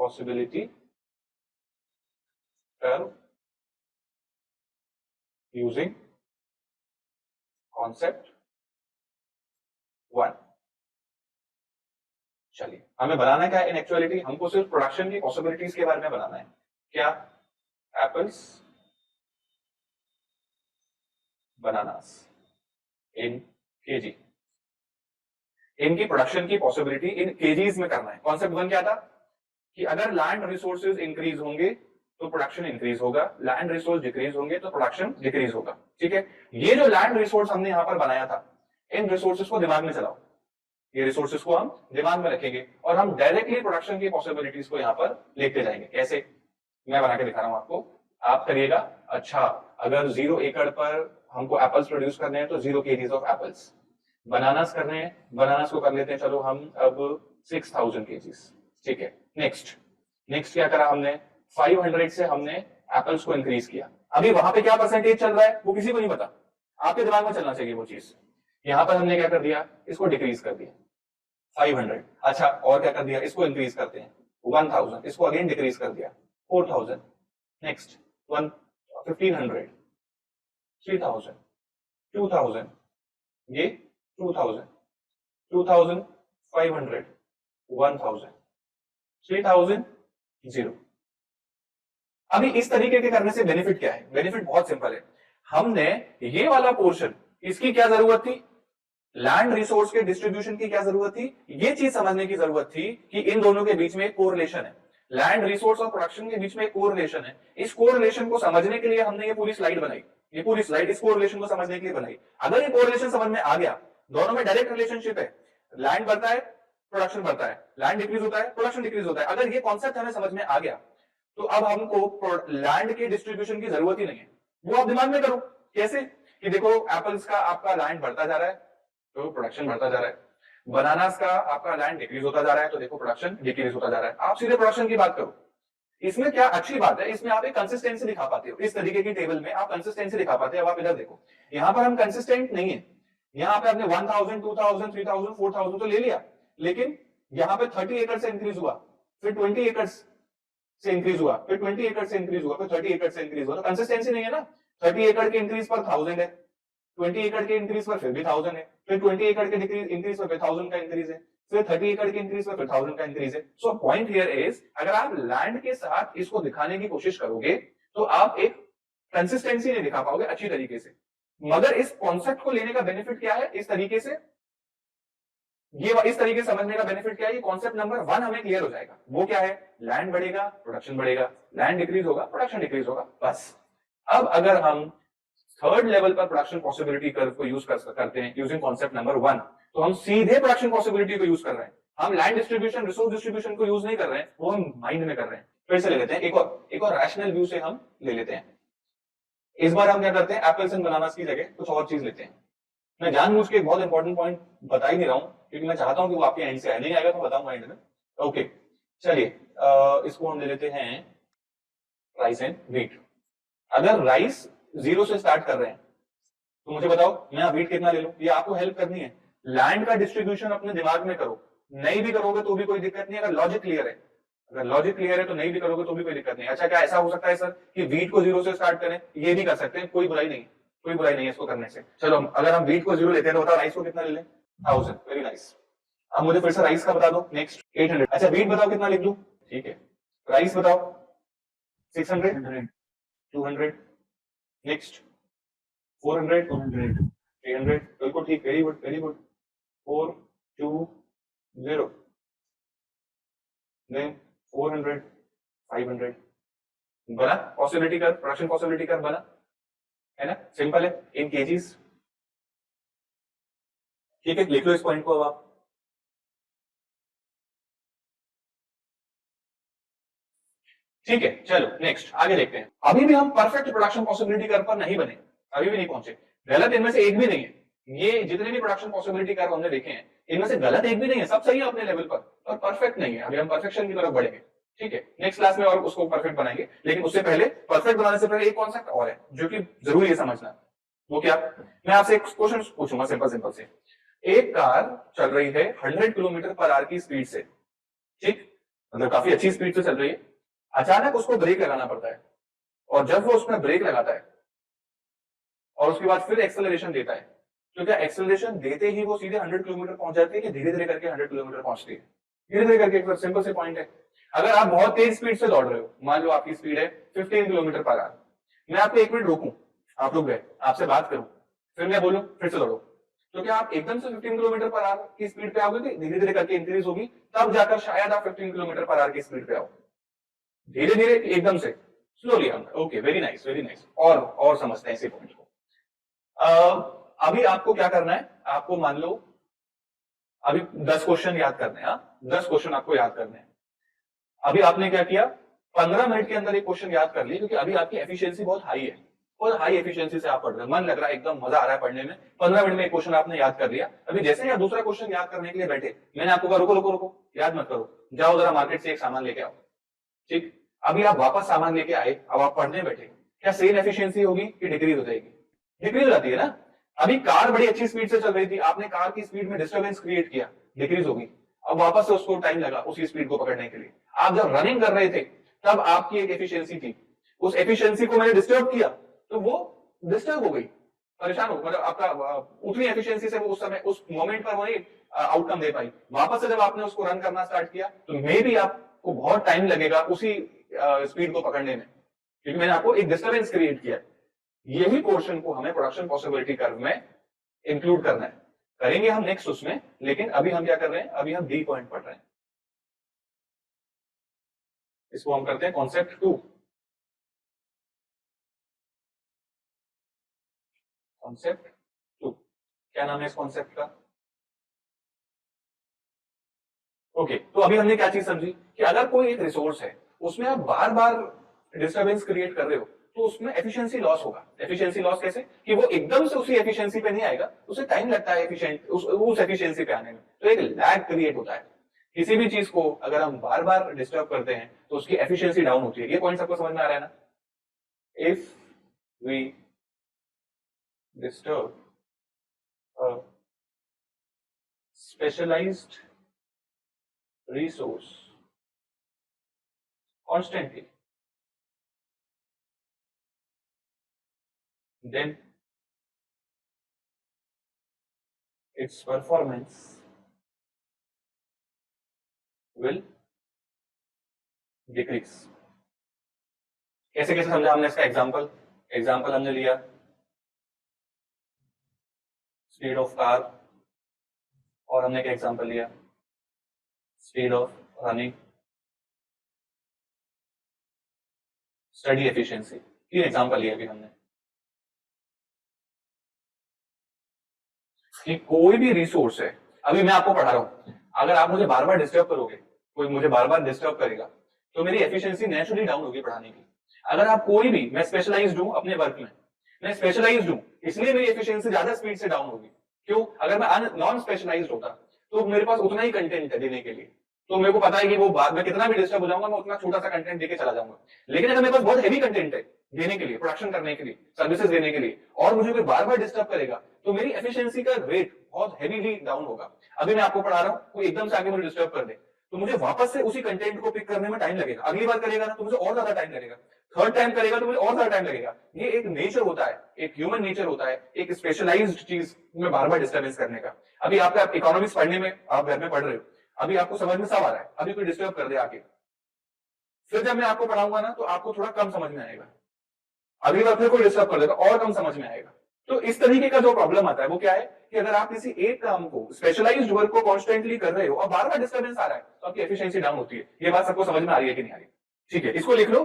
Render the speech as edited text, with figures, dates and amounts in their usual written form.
possibility curve using concept 1। चलिए, हमें बनाना क्या है इन एक्चुअलिटी, हमको सिर्फ प्रोडक्शन की पॉसिबिलिटीज के बारे में बनाना है। क्या? एप्पल्स, बनानास इन केजी, इनकी प्रोडक्शन की पॉसिबिलिटी इन केजीज में करना है। कॉन्सेप्ट 1 क्या था कि अगर लैंड रिसोर्सेज इंक्रीज होंगे तो प्रोडक्शन इंक्रीज होगा, लैंड रिसोर्स डिक्रीज होंगे तो प्रोडक्शन डिक्रीज होगा। ठीक है, ये जो लैंड रिसोर्स हमने यहां पर बनाया था, इन रिसोर्सेज को दिमाग में चलाओ, ये रिसोर्सेज को हम दिमाग में रखेंगे और हम डायरेक्टली प्रोडक्शन की पॉसिबिलिटीज को यहां पर लेते जाएंगे। कैसे? मैं बना के दिखा रहा हूं आपको, आप करिएगा। अच्छा, अगर 0 एकड़ पर हमको एप्पल्स प्रोड्यूस करने हैं तो 0 केजीज ऑफ एप्पल्स। बनानास करने हैं, बनानास को कर लेते हैं चलो हम अब 6000 केजीज। ठीक है, नेक्स्ट क्या करा हमने, 500 से हमने एप्पल्स को इंक्रीज किया। अभी वहां पे क्या परसेंटेज चल रहा है वो किसी को नहीं पता, आपके दिमाग में चलना चाहिए वो चीज। यहां पर हमने क्या कर दिया, इसको डिक्रीज कर दिया 500। अच्छा, और क्या कर दिया, इसको इंक्रीज करते हैं 1000, इसको अगेन डिक्रीज कर दिया 4000, नेक्स्ट 1500, 3000, 2000, ये 2000, 2500, 1000, 3000, 0। अभी इस तरीके के करने से बेनिफिट क्या है? बेनिफिट बहुत सिंपल है। हमने ये वाला पोर्शन, इसकी क्या जरूरत थी, लैंड रिसोर्स के डिस्ट्रीब्यूशन की क्या जरूरत थी, ये चीज समझने की जरूरत थी कि इन दोनों के बीच में एक कोरिलेशन है, लैंड रिसोर्स और प्रोडक्शन के बीच में एक कोरिलेशन है। इस कोरिलेशन को समझने के लिए हमने ये पूरी स्लाइड बनाई, ये पूरी स्लाइड इस कोरिलेशन को समझने के लिए बनाई। अगर ये कोरिलेशन समझ में आ गया, दोनों में डायरेक्ट रिलेशनशिप है, लैंड बढ़ता है प्रोडक्शन बढ़ता है, लैंड डिक्रीज होता है प्रोडक्शन डिक्रीज होता है, अगर ये कॉन्सेप्ट हमें समझ में आ गया तो अब हमको लैंड के डिस्ट्रीब्यूशन की जरूरत ही नहीं है। वो आप दिमाग में करो कैसे, कि देखो एप्पल्स का आपका लैंड बढ़ता जा रहा है तो प्रोडक्शन बढ़ता जा रहा है, बनानास का आपका लैंड डिक्रीज होता जा रहा है तो देखो प्रोडक्शन डिक्रीज होता जा रहा है। आप सीधे प्रोडक्शन की बात करो। इसमें क्या अच्छी बात है, इसमें आप एक कंसिस्टेंसी दिखा पाते हो, इस तरीके की टेबल में आप कंसिस्टेंसी दिखा पाते हो। अब आप इधर देखो, यहां पर हम कंसिस्टेंट नहीं है, यहां पे आपने 1000, 2000, 3000, 4000 तो ले लिया, लेकिन यहां पे 30 एकड़ से इंक्रीज हुआ, फिर 20 एकड़ से इंक्रीज हुआ, फिर 20 एकड़ से इंक्रीज हुआ, फिर 30 एकड़ से इंक्रीज हुआ, तो कंसिस्टेंसी नहीं है ना। 30 एकड़ के इंक्रीज पर 1000 है, 20 एकड़ के इंक्रीज पर फिर भी 1000 है, फिर 20 एकड़ के इंक्रीज पर फिर 1000 का इंक्रीज है, फिर 30 एकड़ के इंक्रीज पर फिर 1000 का इंक्रीज है। सो पॉइंट हियर इज, अगर आप लैंड के साथ इसको दिखाने की कोशिश करोगे तो आप एक कंसिस्टेंसी नहीं दिखा पाओगे अच्छी तरीके से। मगर इस कॉन्सेप्ट को लेने का बेनिफिट क्या है, इस तरीके से इस तरीके से समझने का बेनिफिट क्या है, ये कॉन्सेप्ट नंबर 1 हमें क्लियर हो जाएगा। वो क्या है, लैंड बढ़ेगा प्रोडक्शन बढ़ेगा, लैंड डिक्रीज होगा प्रोडक्शन डिक्रीज होगा, बस। अब अगर हम थर्ड लेवल पर प्रोडक्शन पॉसिबिलिटी कर्व को यूज करते हैं यूजिंग कॉन्सेप्ट नंबर 1, तो हम सीधे प्रोडक्शन पॉसिबिलिटी को यूज कर रहे हैं। हम लैंड डिस्ट्रीब्यूशन, रिसोर्स डिस्ट्रीब्यूशन को यूज नहीं कर रहे हैं, वो हम माइंड में कर रहे हैं। फिर से ले लेते हैं, एक और रैशनल व्यू से हम ले लेते हैं। इस बार हम क्या करते हैं, एप्पल्स एंड बनानास की जगह कुछ और चीज लेते हैं। मैं जानबूझ के एक बहुत इंपॉर्टेंट पॉइंट बता ही नहीं रहा हूं क्योंकि मैं चाहता हूं कि वो आपके एंड से आए, नहीं आएगा तो बताऊंगा एंड में। ओके, चलिए इसको हम ले लेते हैं राइस एंड व्हीट। अगर राइस 0 से स्टार्ट कर रहे हैं तो मुझे बताओ मैं व्हीट कितना ले लूं, ये आपको हेल्प करनी है। लैंड का डिस्ट्रीब्यूशन अपने दिमाग में करो, नहीं भी करोगे तो भी कोई दिक्कत नहीं, अगर लॉजिक क्लियर है। अगर लॉजिक क्लियर है तो नहीं भी करोगे तो भी कोई दिक्कत नहीं। अच्छा, क्या ऐसा हो सकता है सर कि व्हीट को 0 से स्टार्ट करें? ये भी कर सकते हैं, कोई बुराई नहीं, कोई बुराई नहीं है इसको करने से। चलो अगर हम व्हीट को 0 लेते हैं तो बताओ राइस को कितना ले लें? 1000। Very nice. अब मुझे फिर से राइस का बता दो, नेक्स्ट 800। अच्छा, व्हीट बताओ कितना लिख दूं? ठीक है, राइस बताओ 600, 200, नेक्स्ट 400, 300, बिल्कुल ठीक, very good very good. 4, 2, 0, then 400, 500। बना पॉसिबिलिटी कर, प्रोडक्शन पॉसिबिलिटी कर बना, है ना? सिंपल है, इन केजीज। ठीक है, लिख लो इस पॉइंट को अब आप। ठीक है, चलो नेक्स्ट आगे देखते हैं। अभी भी हम परफेक्ट प्रोडक्शन पॉसिबिलिटी कर्व पर नहीं बने, अभी भी नहीं पहुंचे। गलत इनमें से एक भी नहीं है, ये जितने भी प्रोडक्शन पॉसिबिलिटी कर्व हमने देखे हैं इनमें से गलत एक भी नहीं है, सब सही है अपने लेवल पर, और परफेक्ट नहीं है। अभी हम परफेक्शन की तरफ बढ़ेंगे, ठीक है, नेक्स्ट क्लास में और उसको परफेक्ट बनाएंगे। लेकिन उससे पहले, परफेक्ट बनाने से पहले एक कॉन्सेप्ट और है जो कि जरूरी है समझना। वो क्या? मैं आपसे एक क्वेश्चन पूछूंगा सिंपल से। एक कार चल रही है 100 किलोमीटर पर आवर की स्पीड से, ठीक, मतलब काफी अच्छी स्पीड से चल रही है, अचानक उसको ब्रेक लगाना पड़ता है, और जब वो उसमें ब्रेक लगाता है और उसके बाद फिर एक्सेलरेशन देता है, तो क्या एक्सेलरेशन देते ही वो सीधे 100 किलोमीटर पहुंच जाती है कि धीरे धीरे करके 100 किलोमीटर पहुंचती है? धीरे धीरे करके। सिंपल से पॉइंट है, अगर आप बहुत तेज स्पीड से दौड़ रहे हो, मान लो आपकी स्पीड है 15 किलोमीटर पर आवर, मैं आपको 1 मिनट रोकूं, आप रुक गए, आपसे बात करूं, फिर मैं बोलूं फिर से दौड़ो, तो क्या आप एकदम से 15 किलोमीटर पर आवर की स्पीड पे आओगे कि धीरे धीरे करके इंक्रीज होगी, तब जाकर शायद आप 15 किलोमीटर पर आवर की स्पीड पे आओ? धीरे धीरे, एकदम से, slowly. Okay, very nice very nice. और समझते हैं इसी पॉइंट को। अभी आपको क्या करना है, आपको मान लो अभी 10 क्वेश्चन याद करने हैं। 10 क्वेश्चन आपको याद करने हैं। अभी आपने क्या किया, 15 मिनट के अंदर एक क्वेश्चन याद कर लिए, क्योंकि अभी आपकी एफिशिएंसी बहुत हाई है, बहुत हाई एफिशिएंसी से आप पढ़ रहे हैं, मन लग रहा है, एकदम मजा आ रहा है पढ़ने में। 15 मिनट में एक क्वेश्चन आपने याद कर लिया। अभी जैसे ही आप दूसरा क्वेश्चन याद करने के लिए बैठे, मैंने आपको कहा रुको रुको रुको, याद मत करो, जाओ जरा मार्केट से एक सामान लेके आओ। ठीक, अभी आप वापस सामान लेके आए, अब आप पढ़ने बैठे, क्या सेम एफिशिएंसी होगी कि डिक्रीज हो जाएगी? डिक्रीज हो जाती है ना। अभी कार बड़ी अच्छी स्पीड से चल रही थी, आपने कार की स्पीड में डिस्टर्बेंस क्रिएट किया, डिक्रीज होगी। अब वापस से उसको टाइम लगा उसी स्पीड को पकड़ने के लिए। आप जब रनिंग कर रहे थे तब आपकी एक एफिशिएंसी थी, उस एफिशिएंसी को मैंने डिस्टर्ब किया तो वो डिस्टर्ब हो गई, परेशान हो, मतलब आपका उतनी एफिशिएंसी से वो उस समय उस मोमेंट पर वही आउटकम दे पाई। वापस से जब आपने उसको रन करना स्टार्ट किया तो मे भी आपको बहुत टाइम लगेगा उसी स्पीड को पकड़ने में, क्योंकि मैंने आपको एक डिस्टर्बेंस क्रिएट किया। यही पोर्शन को हमें प्रोडक्शन पॉसिबिलिटी कर्व में इंक्लूड करना है, करेंगे हम नेक्स्ट उसमें। लेकिन अभी हम क्या कर रहे हैं, अभी हम डी पॉइंट पढ़ रहे हैं, इसको हम करते हैं कॉन्सेप्ट 2। कॉन्सेप्ट 2 क्या नाम है इस कॉन्सेप्ट का? ओके, तो अभी हमने क्या चीज समझी कि अगर कोई एक रिसोर्स है उसमें आप बार बार डिस्टर्बेंस क्रिएट कर रहे हो तो उसमें एफिशिएंसी लॉस होगा। एफिशिएंसी लॉस कैसे कि वो एकदम से उसी एफिशिएंसी पे नहीं आएगा, उसे टाइम लगता है उस एफिशिएंसी पे आने में, तो एक लैग क्रिएट होता है। किसी भी चीज को अगर हम बार बार डिस्टर्ब करते हैं तो उसकी एफिशिएंसी डाउन होती है। ये पॉइंट सबको समझ में आ रहा है ना? If we disturb specialized resource constantly, then its performance will decrease। कैसे कैसे समझा हमने इसका एग्जाम्पल हमने लिया स्पीड ऑफ कार, और हमने क्या एग्जाम्पल लिया, speed of running, study efficiency. 3 example लिए अभी हमने कि कोई भी रिसोर्स है, अभी मैं आपको पढ़ा रहा हूं, अगर आप मुझे बार बार डिस्टर्ब करोगे, कोई मुझे बार बार डिस्टर्ब करेगा तो मेरी एफिशिएंसी नेचुरली डाउन होगी पढ़ाने की। अगर आप कोई भी, मैं स्पेशलाइज्ड हूं अपने वर्क में, मैं स्पेशलाइज्ड हूं इसलिए मेरी एफिशिएंसी ज्यादा स्पीड से डाउन होगी। क्यों? अगर मैं नॉन स्पेशलाइज्ड होता तो मेरे पास उतना ही कंटेंट है देने के लिए, तो मेरे को पता है कि वो बाद में कितना भी डिस्टर्ब हो जाऊंगा मैं उतना छोटा सा कंटेंट देके चला जाऊंगा। लेकिन अगर मेरे पास बहुत हेवी कंटेंट है देने के लिए, प्रोडक्शन करने के लिए, सर्विसेज देने के लिए, और मुझे कोई बार बार डिस्टर्ब करेगा तो मेरी एफिशिएंसी का रेट बहुत हेवीली डाउन होगा। अभी मैं आपको पढ़ा रहा हूं, कोई एकदम से आगे मुझे डिस्टर्ब कर दे तो मुझे वापस से उसी कंटेंट को पिक करने में टाइम लगेगा। अगली बार करेगा ना तो मुझे और ज्यादा टाइम लगेगा, थर्ड टाइम करेगा तो मुझे और ज्यादा टाइम लगेगा। ये एक नेचर होता है, एक ह्यूमन नेचर होता है, एक स्पेशलाइज्ड चीज में बार बार डिस्टर्बेंस करने का। अभी आपका इकोनॉमिक्स पढ़ने में, आप घर में पढ़ रहे हो, अभी आपको समझ में सब आ रहा है, अभी कोई डिस्टर्ब कर दे आके, फिर जब मैं आपको पढ़ाऊंगा ना तो आपको थोड़ा कम समझ में आएगा, अगली बार फिर कोई डिस्टर्ब कर देगा और कम समझ में आएगा। तो इस तरीके का जो प्रॉब्लम आता है वो क्या है कि अगर आप किसी एक काम को, स्पेशलाइज्ड वर्क को कॉन्स्टेंटली कर रहे हो और बार बार डिस्टर्बेंस आ रहा है तो आपकी एफिशिएंसी डाउन होती है। ये बात सबको समझ में आ रही है कि नहीं आ रही? ठीक है, इसको लिख लो।